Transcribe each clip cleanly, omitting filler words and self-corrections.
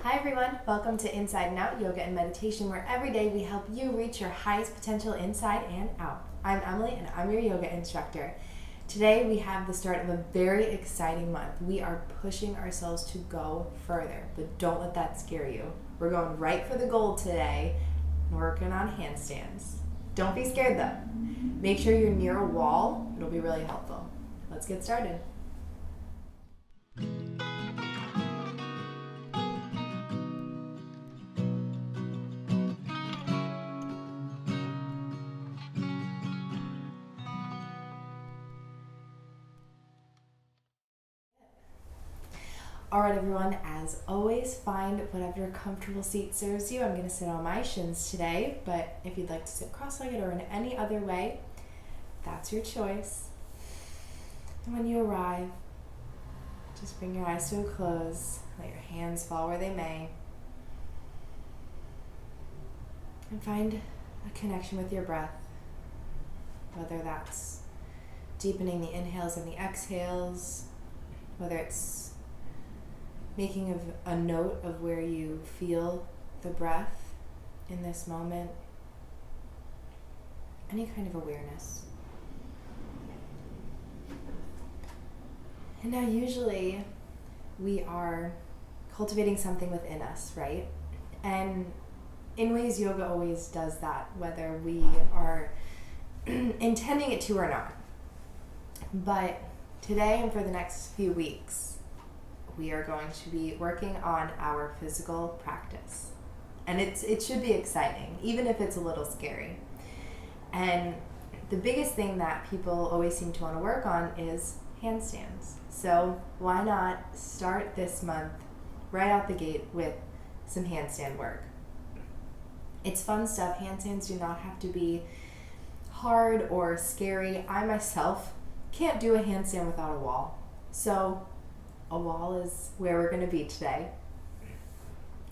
Hi everyone, welcome to Inside and Out Yoga and Meditation, where every day we help you reach your highest potential inside and out. I'm Emily and I'm your yoga instructor. Today we have the start of a very exciting month. We are pushing ourselves to go further, but don't let that scare you. We're going right for the goal today and working on handstands. Don't be scared though. Make sure you're near a wall, it'll be really helpful. Let's get started. Alright everyone, as always, find whatever comfortable seat serves you. I'm going to sit on my shins today, but if you'd like to sit cross-legged or in any other way, that's your choice. And when you arrive, just bring your eyes to a close, let your hands fall where they may, and find a connection with your breath, whether that's deepening the inhales and the exhales, whether it's making a note of where you feel the breath in this moment, any kind of awareness. And now usually we are cultivating something within us, right? And in ways yoga always does that, whether we are intending it to or not. But today and for the next few weeks, we are going to be working on our physical practice. And it should be exciting, even if it's a little scary. And the biggest thing that people always seem to want to work on is handstands. So why not start this month right out the gate with some handstand work? It's fun stuff. Handstands do not have to be hard or scary. I myself can't do a handstand without a wall. So a wall is where we're going to be today.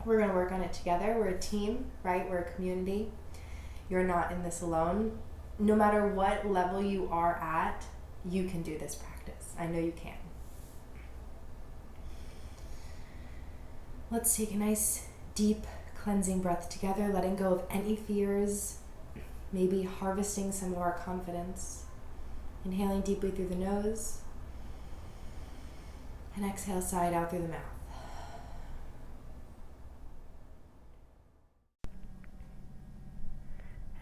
We're going to work on it together. We're a team, right? We're a community. You're not in this alone. No matter what level you are at, you can do this practice. I know you can. Let's take a nice, deep, cleansing breath together, letting go of any fears, maybe harvesting some of our confidence. Inhaling deeply through the nose. And exhale, sigh it out through the mouth.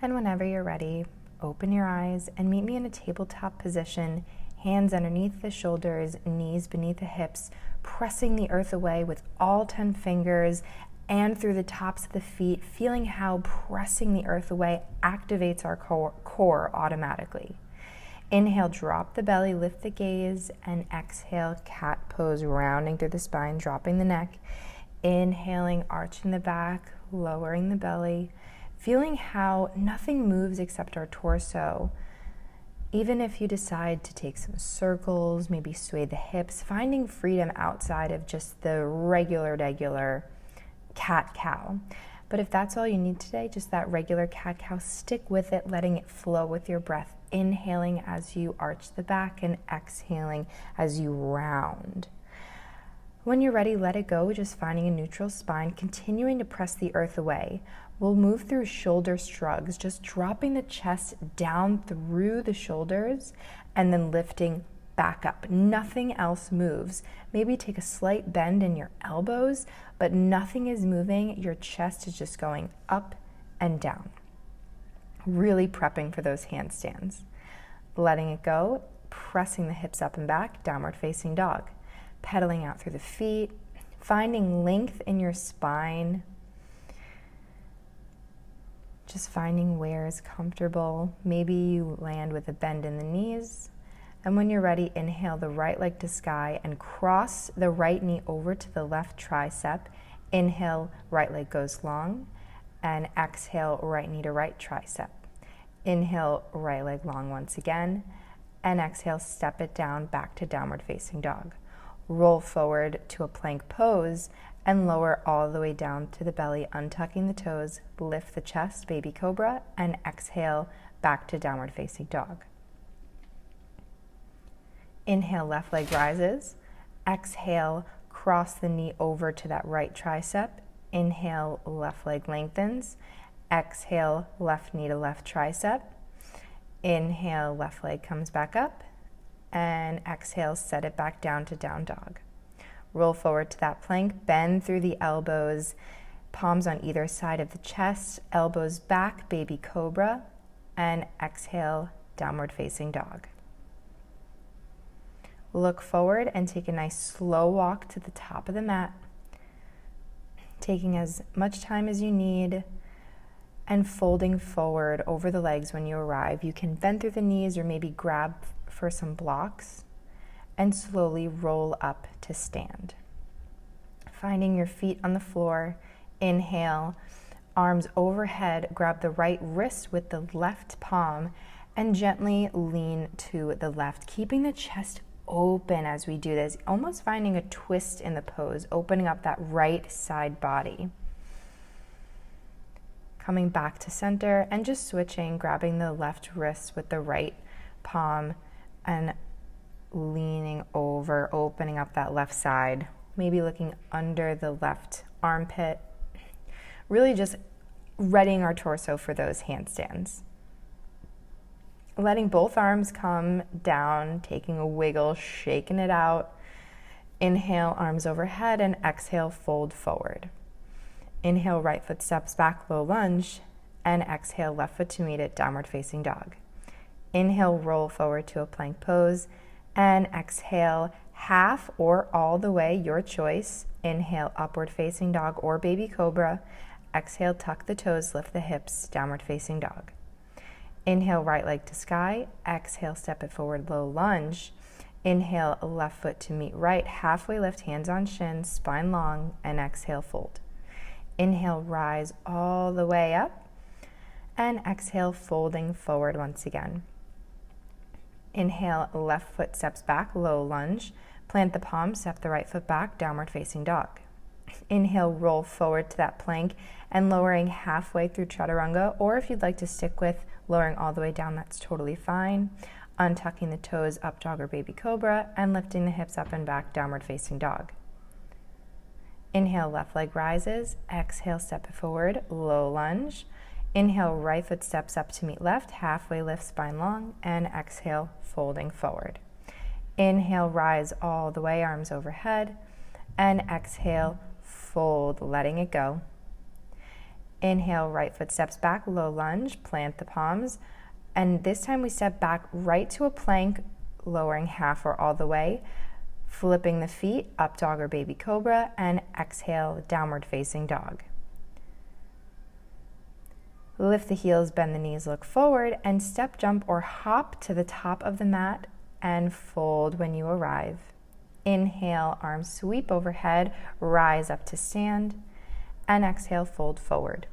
And whenever you're ready, open your eyes and meet me in a tabletop position, hands underneath the shoulders, knees beneath the hips, pressing the earth away with all 10 fingers and through the tops of the feet, feeling how pressing the earth away activates our core automatically. Inhale, drop the belly, lift the gaze, and exhale, cat pose, rounding through the spine, dropping the neck. Inhaling, arching the back, lowering the belly, feeling how nothing moves except our torso. Even if you decide to take some circles, maybe sway the hips, finding freedom outside of just the regular cat-cow. But if that's all you need today, just that regular cat-cow, stick with it, letting it flow with your breath. Inhaling as you arch the back and exhaling as you round. When you're ready, let it go, just finding a neutral spine, continuing to press the earth away. We'll move through shoulder shrugs, just dropping the chest down through the shoulders and then lifting back up. Nothing else moves. Maybe take a slight bend in your elbows, but nothing is moving. Your chest is just going up and down. Really prepping for those handstands. Letting it go, pressing the hips up and back, downward facing dog. Pedaling out through the feet, finding length in your spine. Just finding where is comfortable. Maybe you land with a bend in the knees. And when you're ready, inhale the right leg to sky and cross the right knee over to the left tricep. Inhale, right leg goes long. And exhale, right knee to right tricep. Inhale, right leg long once again. And exhale, step it down back to downward facing dog. Roll forward to a plank pose and lower all the way down to the belly, untucking the toes, lift the chest, baby cobra, and exhale back to downward facing dog. Inhale, left leg rises. Exhale, cross the knee over to that right tricep. Inhale, left leg lengthens. Exhale, left knee to left tricep. Inhale, left leg comes back up. And exhale, set it back down to down dog. Roll forward to that plank, bend through the elbows, palms on either side of the chest, elbows back, baby cobra, and exhale, downward facing dog. Look forward and take a nice slow walk to the top of the mat, taking as much time as you need and folding forward over the legs when you arrive. You can bend through the knees or maybe grab for some blocks and slowly roll up to stand. Finding your feet on the floor, inhale, arms overhead, grab the right wrist with the left palm and gently lean to the left, keeping the chest open as we do this, almost finding a twist in the pose, opening up that right side body. Coming back to center and just switching, grabbing the left wrist with the right palm and leaning over, opening up that left side, maybe looking under the left armpit, really just readying our torso for those handstands. Letting both arms come down, taking a wiggle, shaking it out. Inhale, arms overhead, and exhale, fold forward. Inhale, right foot steps back, low lunge, and exhale, left foot to meet it, downward facing dog. Inhale, roll forward to a plank pose, and exhale, half or all the way, your choice. Inhale, upward facing dog or baby cobra. Exhale, tuck the toes, lift the hips, downward facing dog. Inhale, right leg to sky. Exhale, step it forward, low lunge. Inhale, left foot to meet right, halfway lift, hands on shins, spine long, and exhale, fold. Inhale, rise all the way up, and exhale, folding forward once again. Inhale, left foot steps back, low lunge. Plant the palms, step the right foot back, downward facing dog. Inhale, roll forward to that plank and lowering halfway through chaturanga, or if you'd like to stick with lowering all the way down, that's totally fine. Untucking the toes, up dog or baby cobra, and lifting the hips up and back, downward facing dog. Inhale, left leg rises. Exhale, step it forward, low lunge. Inhale, right foot steps up to meet left, halfway lift, spine long, and exhale, folding forward. Inhale, rise all the way, arms overhead, and exhale, fold, letting it go. Inhale, right foot steps back, low lunge, plant the palms, and this time we step back right to a plank, lowering half or all the way, flipping the feet, up dog or baby cobra, and exhale, downward facing dog. Lift the heels, bend the knees, look forward, and step, jump, or hop to the top of the mat and fold when you arrive. Inhale, arms sweep overhead, rise up to stand, and exhale, fold forward.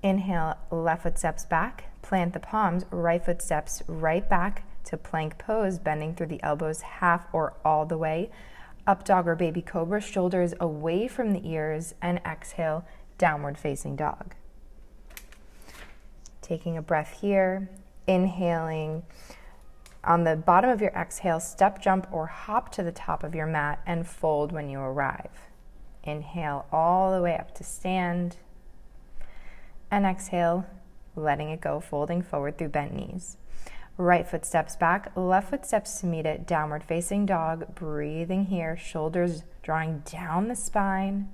Inhale, left foot steps back, plant the palms, right foot steps right back to plank pose, bending through the elbows half or all the way. Up dog or baby cobra, shoulders away from the ears, and exhale, downward facing dog. Taking a breath here, inhaling. On the bottom of your exhale, step, jump, or hop to the top of your mat and fold when you arrive. Inhale all the way up to stand, and exhale, letting it go, folding forward through bent knees. Right foot steps back, left foot steps to meet it, downward facing dog, breathing here, shoulders drawing down the spine.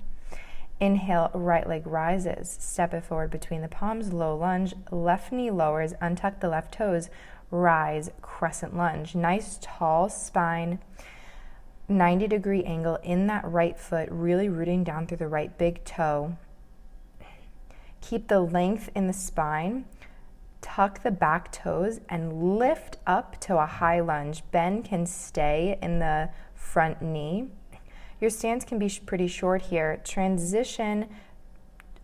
Inhale, right leg rises, step it forward between the palms, low lunge, left knee lowers, untuck the left toes, rise, crescent lunge. Nice tall spine, 90-degree angle in that right foot, really rooting down through the right big toe. Keep the length in the spine, tuck the back toes, and lift up to a high lunge. Bend can stay in the front knee. Your stance can be pretty short here. Transition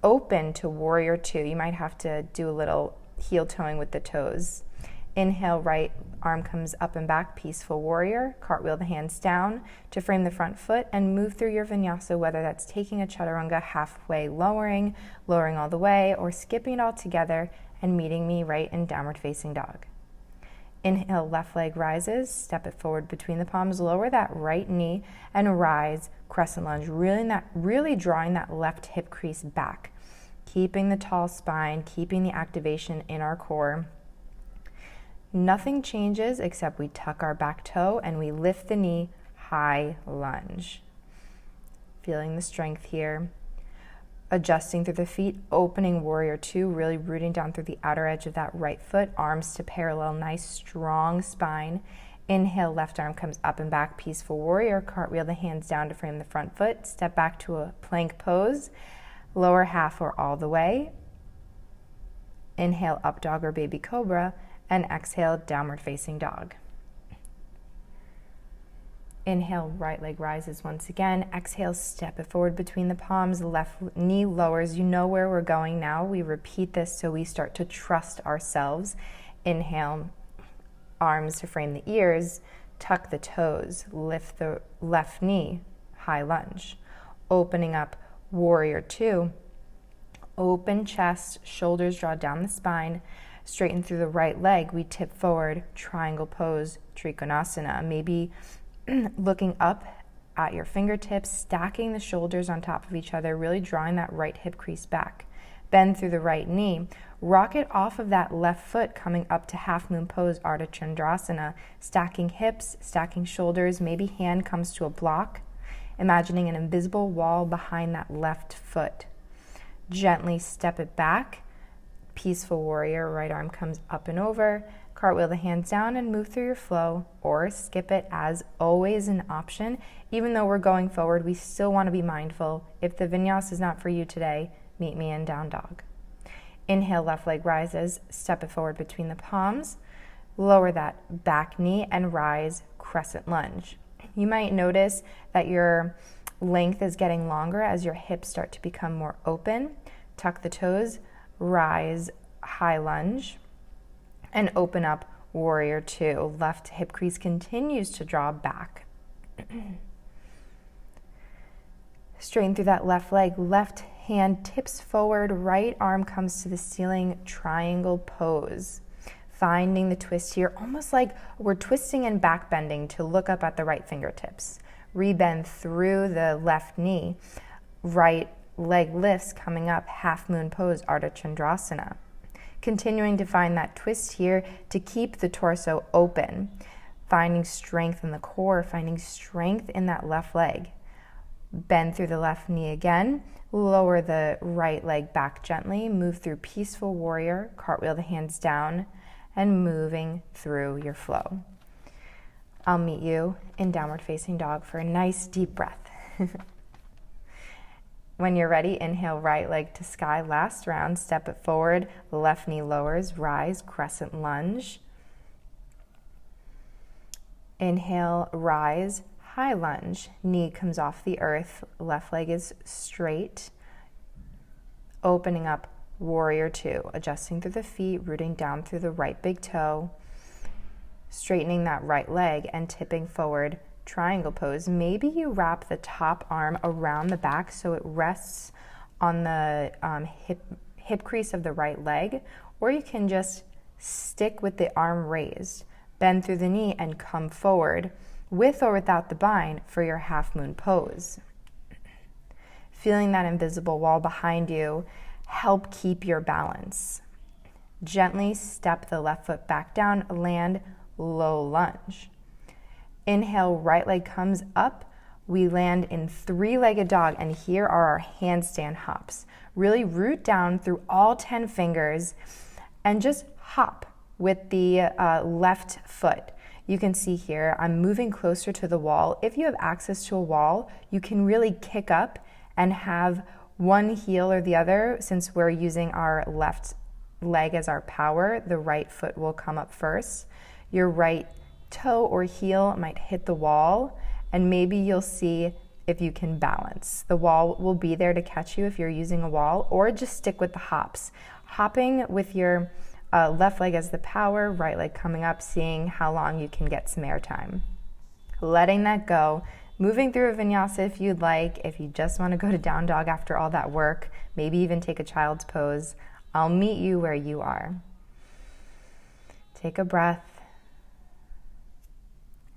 open to warrior two. You might have to do a little heel toeing with the toes. Inhale, right arm comes up and back, peaceful warrior. Cartwheel the hands down to frame the front foot and move through your vinyasa, whether that's taking a chaturanga halfway, lowering all the way, or skipping it all together and meeting me right in downward facing dog. Inhale, left leg rises, step it forward between the palms, lower that right knee and rise, crescent lunge, really drawing that left hip crease back, keeping the tall spine, keeping the activation in our core. Nothing changes except we tuck our back toe and we lift the knee, high lunge. Feeling the strength here. Adjusting through the feet, opening warrior two, really rooting down through the outer edge of that right foot, arms to parallel, nice strong spine. Inhale, left arm comes up and back, peaceful warrior, cartwheel the hands down to frame the front foot, step back to a plank pose, lower half or all the way. Inhale, up dog or baby cobra, and exhale, downward facing dog. Inhale, right leg rises once again. Exhale, step it forward between the palms, left knee lowers. You know where we're going now. We repeat this so we start to trust ourselves. Inhale, arms to frame the ears, tuck the toes, lift the left knee, high lunge. Opening up, warrior two. Open chest, shoulders draw down the spine. Straighten through the right leg, we tip forward, triangle pose, Trikonasana. Maybe looking up at your fingertips, stacking the shoulders on top of each other, really drawing that right hip crease back. Bend through the right knee. Rock it off of that left foot, coming up to half moon pose, Ardha Chandrasana. Stacking hips, stacking shoulders, maybe hand comes to a block. Imagining an invisible wall behind that left foot. Gently step it back. Peaceful warrior, right arm comes up and over. Cartwheel the hands down and move through your flow, or skip it, as always an option. Even though we're going forward, we still want to be mindful. If the vinyasa is not for you today, meet me in down dog. Inhale, left leg rises, step it forward between the palms, lower that back knee and rise, crescent lunge. You might notice that your length is getting longer as your hips start to become more open. Tuck the toes, rise, high lunge. And open up, warrior two. Left hip crease continues to draw back. Straighten through that left leg. Left hand tips forward. Right arm comes to the ceiling, triangle pose. Finding the twist here, almost like we're twisting and back bending to look up at the right fingertips. Rebend through the left knee. Right leg lifts, coming up, half moon pose, Ardha Chandrasana. Continuing to find that twist here to keep the torso open. Finding strength in the core, finding strength in that left leg. Bend through the left knee again. Lower the right leg back gently. Move through peaceful warrior. Cartwheel the hands down and moving through your flow. I'll meet you in downward facing dog for a nice deep breath. When you're ready, inhale, right leg to sky, last round, step it forward, left knee lowers, rise, crescent lunge. Inhale, rise, high lunge, knee comes off the earth, left leg is straight. Opening up, warrior two, adjusting through the feet, rooting down through the right big toe, straightening that right leg and tipping forward, triangle pose. Maybe you wrap the top arm around the back so it rests on the hip crease of the right leg, or you can just stick with the arm raised. Bend through the knee and come forward with or without the bind for your half moon pose. Feeling that invisible wall behind you, help keep your balance. Gently step the left foot back down, land low lunge. Inhale, right leg comes up. We land in three-legged dog, and here are our handstand hops. Really root down through all 10 fingers and just hop with the left foot. You can see here, I'm moving closer to the wall. If you have access to a wall, you can really kick up and have one heel or the other. Since we're using our left leg as our power, the right foot will come up first. Your right toe or heel might hit the wall, and maybe you'll see if you can balance. The wall will be there to catch you if you're using a wall, or just stick with the hops. Hopping with your left leg as the power, right leg coming up, seeing how long you can get some air time. Letting that go, moving through a vinyasa if you'd like. If you just want to go to down dog after all that work, maybe even take a child's pose, I'll meet you where you are. Take a breath.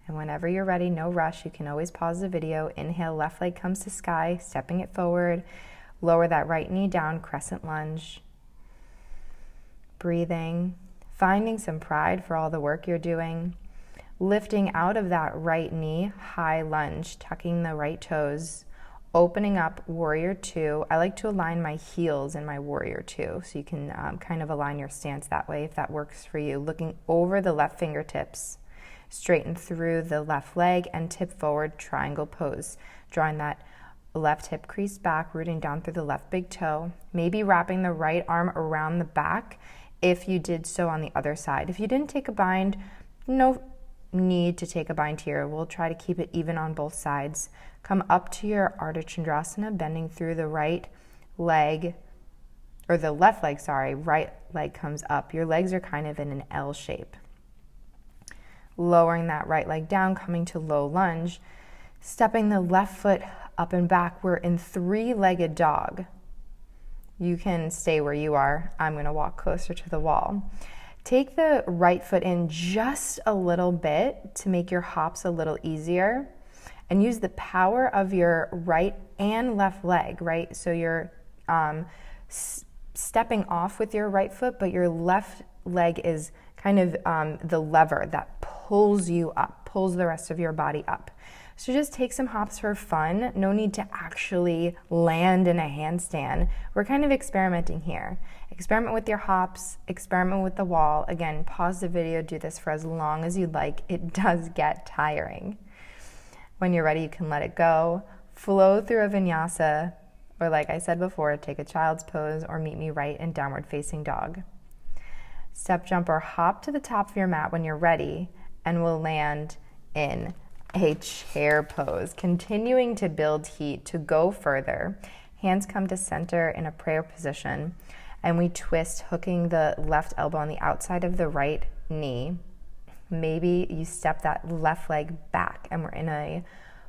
And whenever you're ready, no rush, you can always pause the video. Inhale, left leg comes to sky, stepping it forward. Lower that right knee down, crescent lunge. Breathing, finding some pride for all the work you're doing. Lifting out of that right knee, high lunge, tucking the right toes. Opening up, warrior two. I like to align my heels in my warrior two, so you can kind of align your stance that way if that works for you. Looking over the left fingertips. Straighten through the left leg and tip forward, triangle pose. Drawing that left hip crease back, rooting down through the left big toe. Maybe wrapping the right arm around the back if you did so on the other side. If you didn't take a bind, no need to take a bind here. We'll try to keep it even on both sides. Come up to your Ardha Chandrasana, bending through the right leg, or the left leg, sorry, right leg comes up. Your legs are kind of in an L shape. Lowering that right leg down, coming to low lunge, stepping the left foot up and back. We're in three-legged dog. You can stay where you are. I'm going to walk closer to the wall. Take the right foot in just a little bit to make your hops a little easier, and use the power of your right and left leg, right? So you're stepping off with your right foot, but your left leg is kind of the lever that pulls you up, pulls the rest of your body up. So just take some hops for fun. No need to actually land in a handstand. We're kind of experimenting here. Experiment with your hops, experiment with the wall. Again, pause the video, do this for as long as you'd like. It does get tiring. When you're ready, you can let it go. Flow through a vinyasa, or like I said before, take a child's pose or meet me right in downward facing dog. Step, jump, or hop to the top of your mat when you're ready, and we'll land in a chair pose, continuing to build heat to go further. Hands come to center in a prayer position, and we twist, hooking the left elbow on the outside of the right knee. Maybe you step that left leg back, and we're in a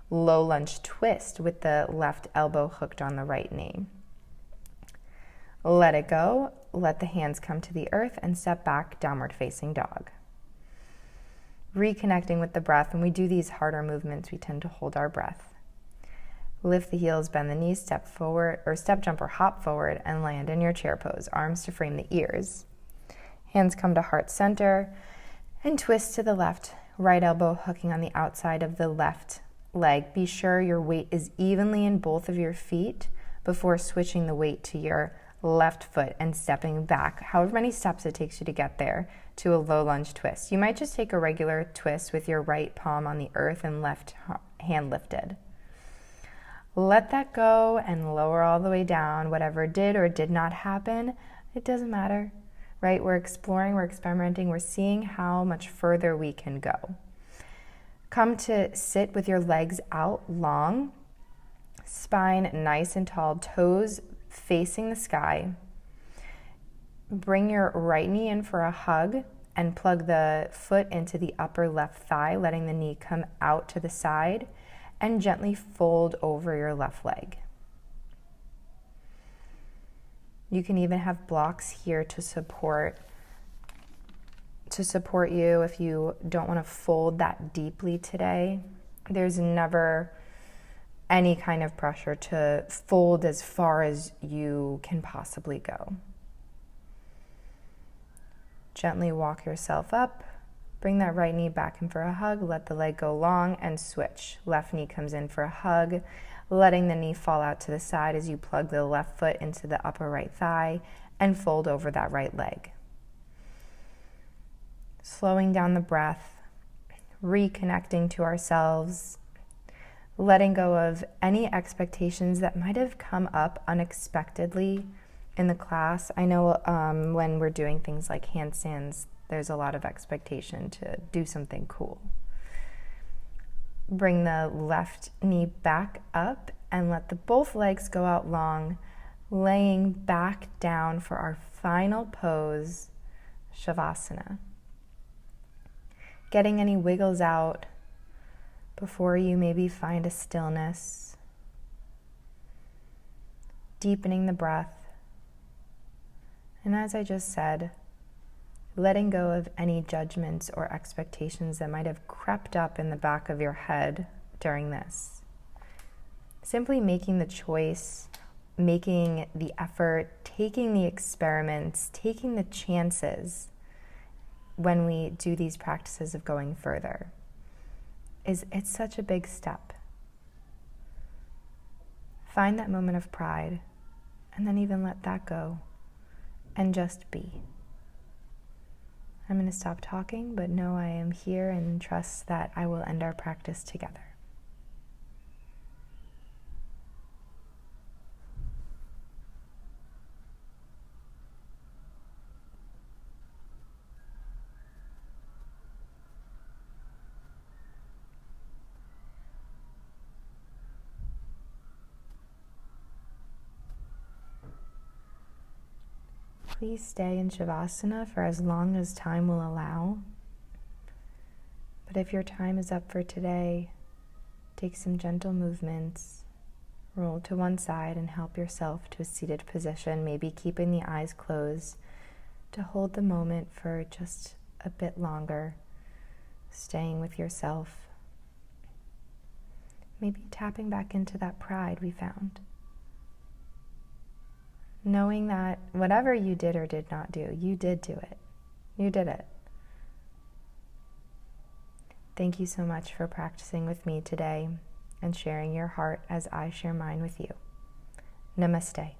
low lunge twist with the left elbow hooked on the right knee. Let it go. Let the hands come to the earth and step back, downward facing dog. Reconnecting with the breath. When we do these harder movements, we tend to hold our breath. Lift the heels, bend the knees, step forward, or step, jump, or hop forward, and land in your chair pose. Arms to frame the ears. Hands come to heart center, and twist to the left. Right elbow hooking on the outside of the left leg. Be sure your weight is evenly in both of your feet before switching the weight to your left foot and stepping back, however many steps it takes you to get there, to a low lunge twist. You might just take a regular twist with your right palm on the earth and left hand lifted. Let that go and lower all the way down. Whatever did or did not happen, it doesn't matter, right? We're exploring, we're experimenting, we're seeing how much further we can go. Come to sit with your legs out long, spine nice and tall, toes facing the sky. Bring your right knee in for a hug and plug the foot into the upper left thigh, letting the knee come out to the side, and gently fold over your left leg. You can even have blocks here to support you if you don't want to fold that deeply today. There's never any kind of pressure to fold as far as you can possibly go. Gently walk yourself up. Bring that right knee back in for a hug. Let the leg go long and switch. Left knee comes in for a hug, letting the knee fall out to the side as you plug the left foot into the upper right thigh and fold over that right leg. Slowing down the breath, reconnecting to ourselves, letting go of any expectations that might have come up unexpectedly in the class. I know when we're doing things like handstands, there's a lot of expectation to do something cool. Bring the left knee back up and let both legs go out long, laying back down for our final pose, Savasana. Getting any wiggles out before you maybe find a stillness. Deepening the breath. And as I just said, letting go of any judgments or expectations that might have crept up in the back of your head during this. Simply making the choice, making the effort, taking the experiments, taking the chances when we do these practices of going further. It's such a big step. Find that moment of pride and then even let that go and just be. I'm going to stop talking, but know I am here and trust that I will end our practice together. Please stay in Savasana for as long as time will allow. But if your time is up for today, take some gentle movements, roll to one side and help yourself to a seated position, maybe keeping the eyes closed to hold the moment for just a bit longer, staying with yourself. Maybe tapping back into that pride we found. Knowing that whatever you did or did not do, you did do it. You did it. Thank you so much for practicing with me today and sharing your heart as I share mine with you. Namaste.